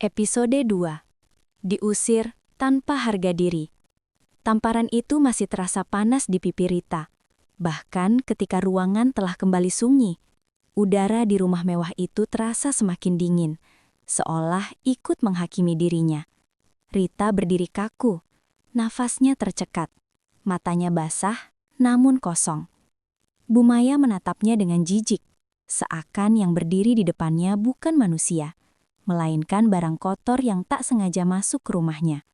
Episode 2. Diusir tanpa harga diri. Tamparan itu masih terasa panas di pipi Rita. Bahkan ketika ruangan telah kembali sunyi, udara di rumah mewah itu terasa semakin dingin, seolah ikut menghakimi dirinya. Rita berdiri kaku, nafasnya tercekat, matanya basah namun kosong. Bu Maya menatapnya dengan jijik, seakan yang berdiri di depannya bukan manusia, melainkan barang kotor yang tak sengaja masuk ke rumahnya.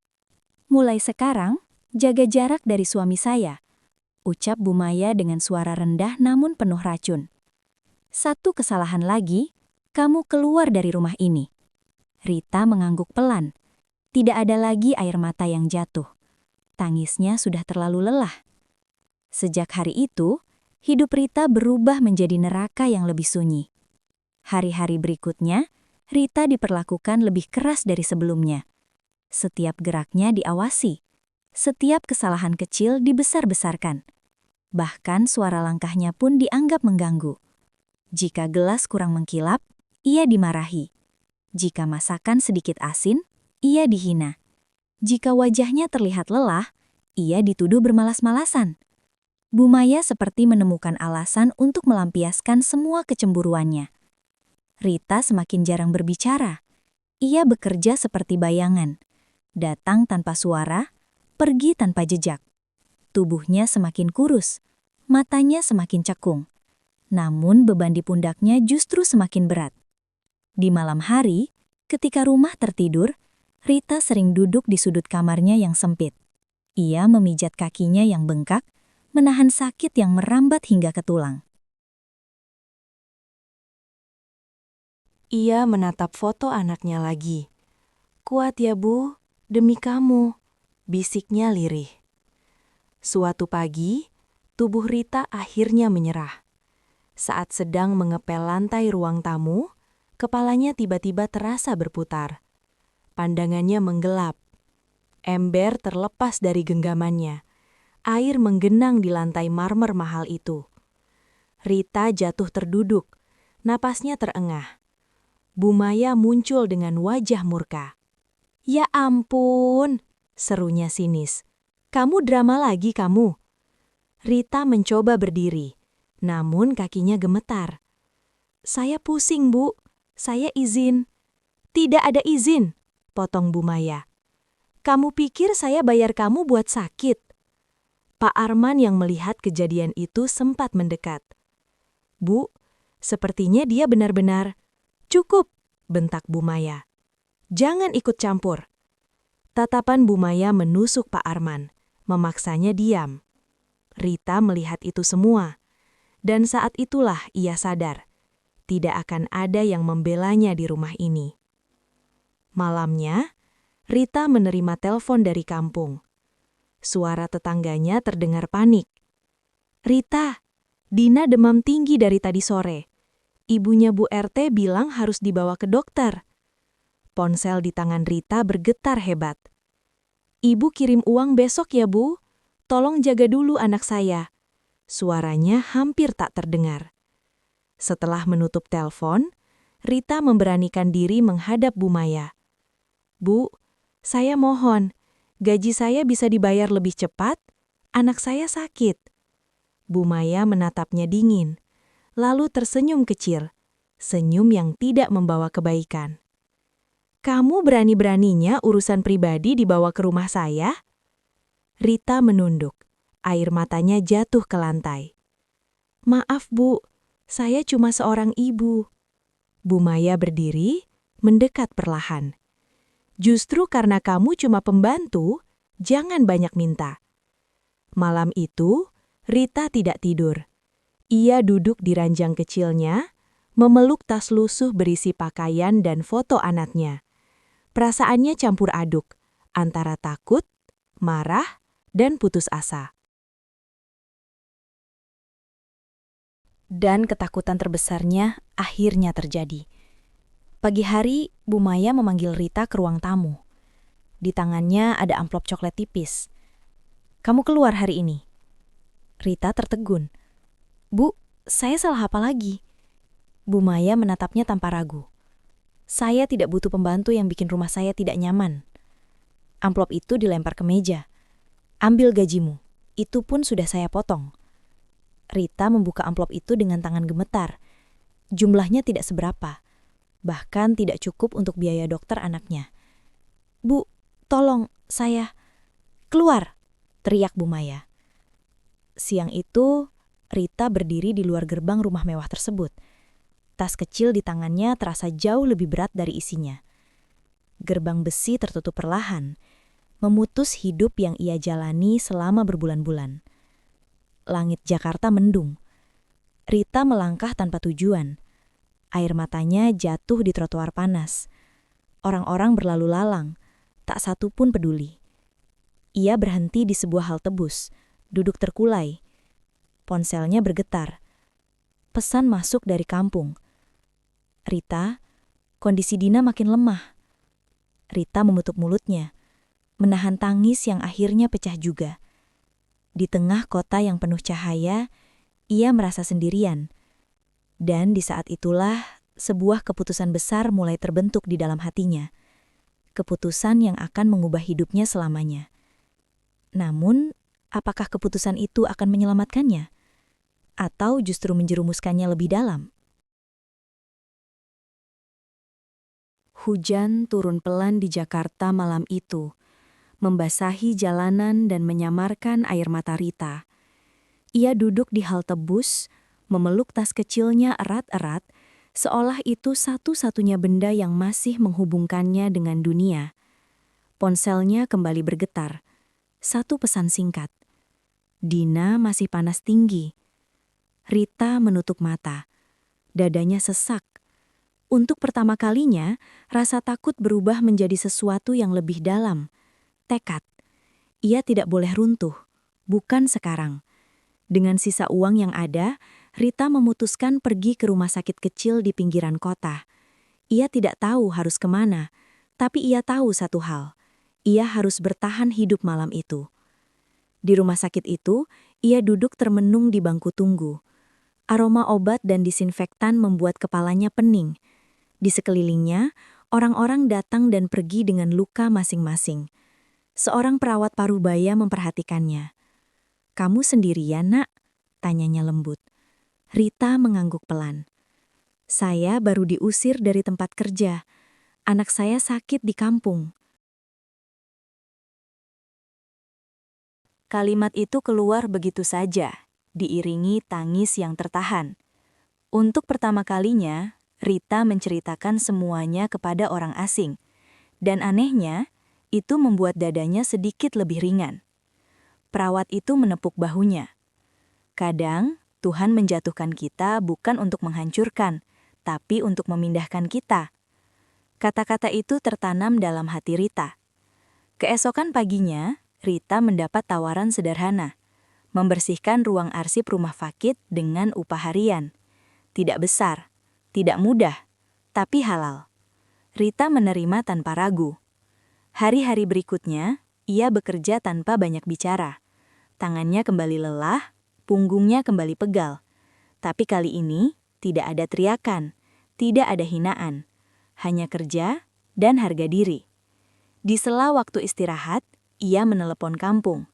"Mulai sekarang, jaga jarak dari suami saya," ucap Bu Maya dengan suara rendah namun penuh racun. "Satu kesalahan lagi, kamu keluar dari rumah ini." Rita mengangguk pelan. Tidak ada lagi air mata yang jatuh. Tangisnya sudah terlalu lelah. Sejak hari itu, hidup Rita berubah menjadi neraka yang lebih sunyi. Hari-hari berikutnya, Rita diperlakukan lebih keras dari sebelumnya. Setiap geraknya diawasi. Setiap kesalahan kecil dibesar-besarkan. Bahkan suara langkahnya pun dianggap mengganggu. Jika gelas kurang mengkilap, ia dimarahi. Jika masakan sedikit asin, ia dihina. Jika wajahnya terlihat lelah, ia dituduh bermalas-malasan. Bu Maya seperti menemukan alasan untuk melampiaskan semua kecemburuannya. Rita semakin jarang berbicara. Ia bekerja seperti bayangan. Datang tanpa suara, pergi tanpa jejak. Tubuhnya semakin kurus, matanya semakin cekung. Namun beban di pundaknya justru semakin berat. Di malam hari, ketika rumah tertidur, Rita sering duduk di sudut kamarnya yang sempit. Ia memijat kakinya yang bengkak, menahan sakit yang merambat hingga ke tulang. Ia menatap foto anaknya lagi. "Kuat ya, Bu, demi kamu," bisiknya lirih. Suatu pagi, tubuh Rita akhirnya menyerah. Saat sedang mengepel lantai ruang tamu, kepalanya tiba-tiba terasa berputar. Pandangannya menggelap. Ember terlepas dari genggamannya. Air menggenang di lantai marmer mahal itu. Rita jatuh terduduk, napasnya terengah. Bu Maya muncul dengan wajah murka. "Ya ampun," serunya sinis. "Kamu drama lagi kamu." Rita mencoba berdiri, namun kakinya gemetar. "Saya pusing, Bu. Saya izin." "Tidak ada izin," potong Bu Maya. "Kamu pikir saya bayar kamu buat sakit?" Pak Arman yang melihat kejadian itu sempat mendekat. "Bu, sepertinya dia benar-benar..." "Cukup," bentak Bu Maya. "Jangan ikut campur." Tatapan Bu Maya menusuk Pak Arman, memaksanya diam. Rita melihat itu semua, dan saat itulah ia sadar, tidak akan ada yang membelanya di rumah ini. Malamnya, Rita menerima telepon dari kampung. Suara tetangganya terdengar panik. "Rita, Dina demam tinggi dari tadi sore. Ibunya Bu RT bilang harus dibawa ke dokter." Ponsel di tangan Rita bergetar hebat. "Ibu kirim uang besok ya, Bu. Tolong jaga dulu anak saya." Suaranya hampir tak terdengar. Setelah menutup telepon, Rita memberanikan diri menghadap Bu Maya. "Bu, saya mohon, gaji saya bisa dibayar lebih cepat? Anak saya sakit." Bu Maya menatapnya dingin, lalu tersenyum kecil, senyum yang tidak membawa kebaikan. "Kamu berani-beraninya urusan pribadi dibawa ke rumah saya?" Rita menunduk, air matanya jatuh ke lantai. "Maaf, Bu, saya cuma seorang ibu." Bu Maya berdiri, mendekat perlahan. "Justru karena kamu cuma pembantu, jangan banyak minta." Malam itu, Rita tidak tidur. Ia duduk di ranjang kecilnya, memeluk tas lusuh berisi pakaian dan foto anaknya. Perasaannya campur aduk, antara takut, marah, dan putus asa. Dan ketakutan terbesarnya akhirnya terjadi. Pagi hari, Bu Maya memanggil Rita ke ruang tamu. Di tangannya ada amplop coklat tipis. "Kamu keluar hari ini." Rita tertegun. "Bu, saya salah apa lagi?" Bu Maya menatapnya tanpa ragu. Saya tidak butuh pembantu yang bikin rumah saya tidak nyaman. Amplop itu dilempar ke meja. Ambil gajimu. Itu pun sudah saya potong. Rita membuka amplop itu dengan tangan gemetar. Jumlahnya tidak seberapa. Bahkan tidak cukup untuk biaya dokter anaknya. Bu, tolong, saya. Keluar, teriak Bu Maya. Siang itu, Rita berdiri di luar gerbang rumah mewah tersebut. Tas kecil di tangannya terasa jauh lebih berat dari isinya. Gerbang besi tertutup perlahan, memutus hidup yang ia jalani selama berbulan-bulan. Langit Jakarta mendung. Rita melangkah tanpa tujuan. Air matanya jatuh di trotoar panas. Orang-orang berlalu lalang, tak satu pun peduli. Ia berhenti di sebuah halte bus, duduk terkulai. Ponselnya bergetar. Pesan masuk dari kampung. Rita, kondisi Dina makin lemah. Rita menutup mulutnya, menahan tangis yang akhirnya pecah juga. Di tengah kota yang penuh cahaya, ia merasa sendirian. Dan di saat itulah, sebuah keputusan besar mulai terbentuk di dalam hatinya. Keputusan yang akan mengubah hidupnya selamanya. Namun, apakah keputusan itu akan menyelamatkannya? Atau justru menjerumuskannya lebih dalam? Hujan turun pelan di Jakarta malam itu, membasahi jalanan dan menyamarkan air mata Rita. Ia duduk di halte bus, memeluk tas kecilnya erat-erat, seolah itu satu-satunya benda yang masih menghubungkannya dengan dunia. Ponselnya kembali bergetar. Satu pesan singkat. Dina masih panas tinggi. Rita menutup mata. Dadanya sesak. Untuk pertama kalinya, rasa takut berubah menjadi sesuatu yang lebih dalam. Tekad. Ia tidak boleh runtuh. Bukan sekarang. Dengan sisa uang yang ada, Rita memutuskan pergi ke rumah sakit kecil di pinggiran kota. Ia tidak tahu harus kemana, tapi ia tahu satu hal. Ia harus bertahan hidup malam itu. Di rumah sakit itu, ia duduk termenung di bangku tunggu. Aroma obat dan disinfektan membuat kepalanya pening. Di sekelilingnya, orang-orang datang dan pergi dengan luka masing-masing. Seorang perawat parubaya memperhatikannya. "Kamu sendirian, Nak?" tanyanya lembut. Rita mengangguk pelan. "Saya baru diusir dari tempat kerja. Anak saya sakit di kampung." Kalimat itu keluar begitu saja, diiringi tangis yang tertahan. Untuk pertama kalinya, Rita menceritakan semuanya kepada orang asing. Dan anehnya, itu membuat dadanya sedikit lebih ringan. Perawat itu menepuk bahunya. "Kadang, Tuhan menjatuhkan kita bukan untuk menghancurkan, tapi untuk memindahkan kita." Kata-kata itu tertanam dalam hati Rita. Keesokan paginya, Rita mendapat tawaran sederhana. Membersihkan ruang arsip rumah sakit dengan upah harian. Tidak besar, tidak mudah, tapi halal. Rita menerima tanpa ragu. Hari-hari berikutnya, ia bekerja tanpa banyak bicara. Tangannya kembali lelah, punggungnya kembali pegal. Tapi kali ini, tidak ada teriakan, tidak ada hinaan. Hanya kerja dan harga diri. Di sela waktu istirahat, ia menelepon kampung.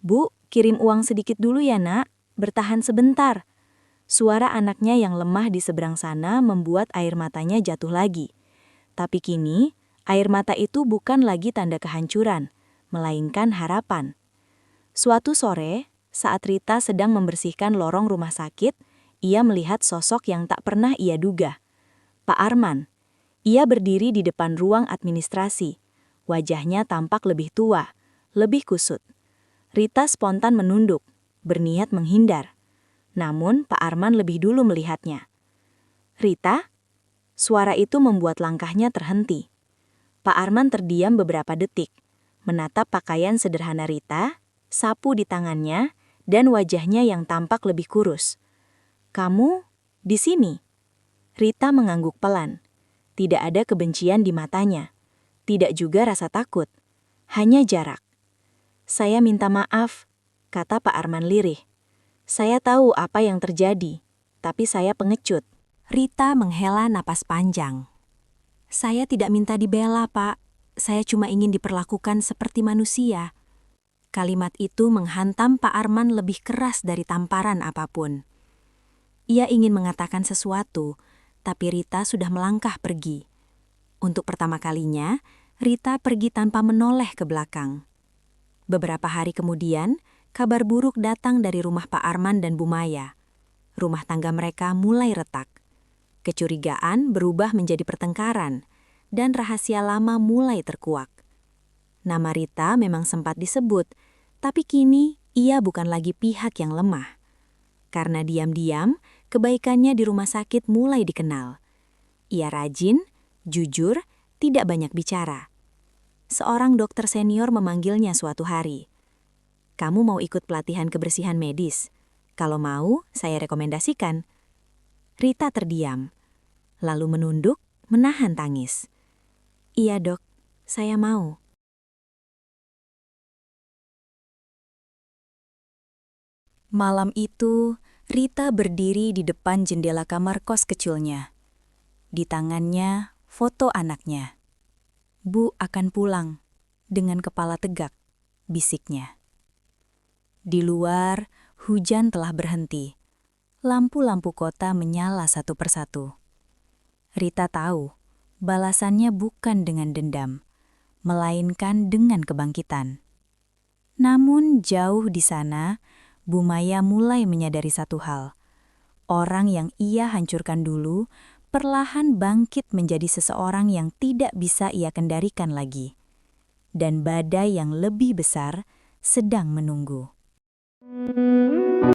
"Bu, kirim uang sedikit dulu ya, Nak. Bertahan sebentar." Suara anaknya yang lemah di seberang sana membuat air matanya jatuh lagi. Tapi kini, air mata itu bukan lagi tanda kehancuran, melainkan harapan. Suatu sore, saat Rita sedang membersihkan lorong rumah sakit, ia melihat sosok yang tak pernah ia duga. Pak Arman. Ia berdiri di depan ruang administrasi. Wajahnya tampak lebih tua, lebih kusut. Rita spontan menunduk, berniat menghindar. Namun Pak Arman lebih dulu melihatnya. "Rita?" Suara itu membuat langkahnya terhenti. Pak Arman terdiam beberapa detik, menatap pakaian sederhana Rita, sapu di tangannya, dan wajahnya yang tampak lebih kurus. "Kamu di sini?" Rita mengangguk pelan. Tidak ada kebencian di matanya. Tidak juga rasa takut. Hanya jarak. "Saya minta maaf," kata Pak Arman lirih. "Saya tahu apa yang terjadi, tapi saya pengecut." Rita menghela napas panjang. Saya tidak minta dibela, Pak. Saya cuma ingin diperlakukan seperti manusia. Kalimat itu menghantam Pak Arman lebih keras dari tamparan apapun. Ia ingin mengatakan sesuatu, tapi Rita sudah melangkah pergi. Untuk pertama kalinya, Rita pergi tanpa menoleh ke belakang. Beberapa hari kemudian, kabar buruk datang dari rumah Pak Arman dan Bu Maya. Rumah tangga mereka mulai retak. Kecurigaan berubah menjadi pertengkaran, dan rahasia lama mulai terkuak. Nama Rita memang sempat disebut, tapi kini ia bukan lagi pihak yang lemah. Karena diam-diam, kebaikannya di rumah sakit mulai dikenal. Ia rajin, jujur, tidak banyak bicara. Seorang dokter senior memanggilnya suatu hari. "Kamu mau ikut pelatihan kebersihan medis? Kalau mau, saya rekomendasikan." Rita terdiam, lalu menunduk, menahan tangis. "Iya dok, saya mau." Malam itu, Rita berdiri di depan jendela kamar kos kecilnya. Di tangannya, foto anaknya. "Bu akan pulang," dengan kepala tegak, bisiknya. Di luar, hujan telah berhenti. Lampu-lampu kota menyala satu persatu. Rita tahu, balasannya bukan dengan dendam, melainkan dengan kebangkitan. Namun jauh di sana, Bu Maya mulai menyadari satu hal. Orang yang ia hancurkan dulu, perlahan bangkit menjadi seseorang yang tidak bisa ia kendalikan lagi. Dan badai yang lebih besar sedang menunggu.